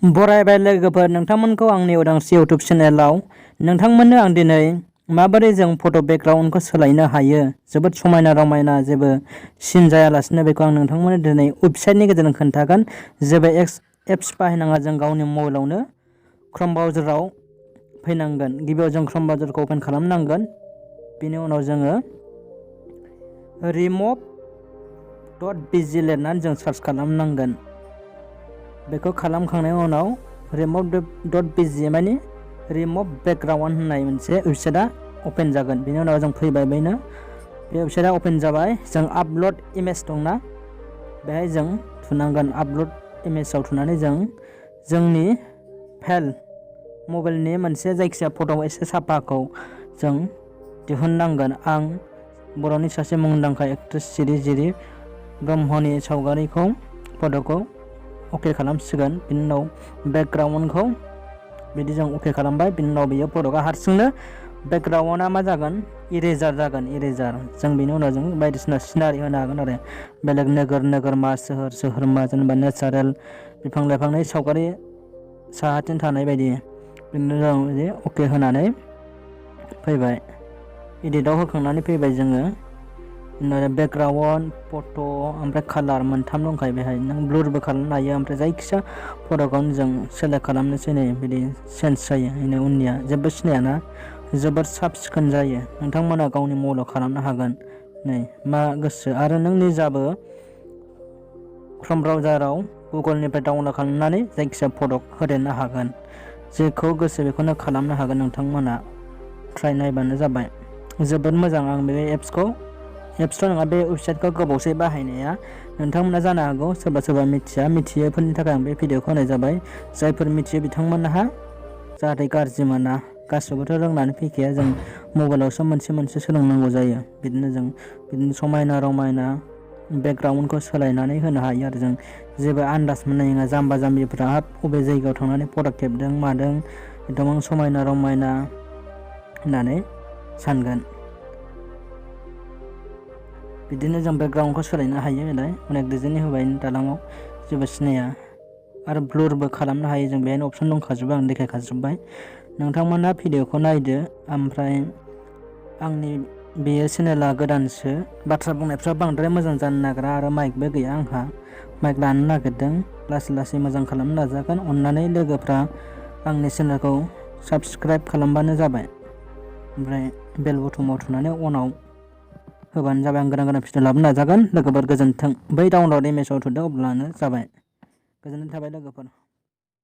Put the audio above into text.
बरायबाय लोगोफोर, नोंथांमोनखौ आंनि उदांस्रि इउट्युब चेनेलाव। नोंथांमोननो आं दिनै माबोरै जों फट' बेकग्राउन्डखौ सोलायनो हायो, जोबोद समायना रमायना जेबो सिन जायालासिनो बेखौ आं नोंथांमोननो दिनै वेबसाइटनि गेजेरजों खोन्थागोन। जेबो एप्स बाहायनाङा, जों गावनि मबाइलावनो क्रम ब्राउजाराव फैनांगोन। गिबियाव जों क्रम ब्राउजारखौ अपेन खालामनांगोन। बेनि उनाव जोङो remove.bg लिरनानै जों सार्च खालामनांगोन। बेखौ खालामखांनायनि उनाव remove.bg माने रिमुभ बेकग्राउन्ड होननाय मोनसे वेबसाइटआ अपेन जागोन। बेनि उनाव जों फैबाय, बेनो बे वेबसाइटआ अपेन जाबाय। जों आपल'ड इमेज दंना, बेहाय जों थुनांगोन। आपल'ड इमेजाव थुनानै जों जोंनि फाइल मबाइलनि मोनसे जायखिजाया फट' एसे साफाखौ जों दिहुननांगोन। आं बर'नि सासे मुंदांखा एक्ट्रेस जिरि ब्रह्मनि सावगारिखौ फट'खौ अके खालामसिगोन। बिनि उनाव बेकग्राउन्डखौ बिदि जों अके खालामबाय। बिनि उनाव बियो फट'आ हारसिंनो बेकग्राउन्डआ मा जागोन, इरेजार जागोन, इरेजार। जों बिनि उनाव जों बायदिसिना सिनारि होनो हागोन आरो बेलेग नोगोरमा, सोहोरमा, जेनेबा नेचारेल बिफां लाइफांनि सावगारि साहाथिं थानाय बायदि। बिनि उनाव जों अके होनानै फैबाय। इडिटआव होखांनानै फैबाय जोङो। बेकग्राउन्ड, फट' ओमफ्राय कालार मोनथाम दंखायो बेहाय। नों ब्लुरबो खालामनो हायो। ओमफ्राय जायखिजाया फट'खौनो जों सेलेक्ट खालामनोसै। नै बिदि चेन्ज जायो। नै उननिया जेबो सिनायाना, जोबोद साब सिखोन जायो। नोंथांमोना गावनि मबाइलाव खालामनो हागोन। नै मा गोसो, आरो नों निजाबो क्रम ब्राउजाराव गुगोलनिफ्राय डाउनल'ड खालामनानै जायखिजाया फट' होदेरनो हागोन। जेखौ गोसो बेखौनो खालामनो हागोन। नोंथांमोना ट्राइ नायबानो जाबाय। जोबोद मोजां। आं बे एप्सथ' नङा, बे वेबसाइटखौ गोबावसै बाहायनाया। नोंथांमोना जानो हागौ सोरबा सोरबा मिथियोफोरनि थाखाय आं बे भिडिअखौ होनाय जाबाय। जायफोर मिथियो बिथांमोनहा जाहाथे गाज्रि मोना। गासिबोथ' रोंनानै फैखाया, जों मबाइलावसो मोनसे सोलोंनांगौ जायो। बिदिनो समायना रमायना बेकग्राउन्डखौ सोलायनानै होनो हायो आरो जों जेबो आन्दाज मोननाय नङा। जाम्बा जाम्बिफ्रा हाब बबे जायगायाव थांनानै फट' खेबदों मादों एथबां समायना रमायना होननानै सानगोन। बिदिनो जों बेकग्राउन्डखौ सोलायनो हायो। अनेक डिजाइननि होबाय दालाङाव, जेबो सिनाया। आरो ब्लुरबो खालामनो हायो जों, बेहायनो अपसन दंखाजोबो, आं देखायखाजोब्बाय। नोंथांमोना भिडिअखौ नायदो। ओमफ्राय आंनि बेयो चेनेला गोदानसो, बाथ्रा बुंनायफ्रा बांद्राय मोजां जानो नागिरा आरो माइकबो गैया आंहा। माइक लानो नागिरदों, लासै मोजां खालामनो नाजागोन। अननानै लोगोफ्रा आंनि चेनेलखौ साबस्क्राइब खालामबानो जाबाय। ओमफ्राय बेल बटनाव थुनानै अनाव होबानो जाबाय। आं गोदान भिडिअ लाबोनो नाजागोन। लोगोफोर गोजोन्थों। बै डाउनल'ड इमेजाव थुदो, अब्लानो जाबाय। गोजोननाय थाबाय लोगोफोर।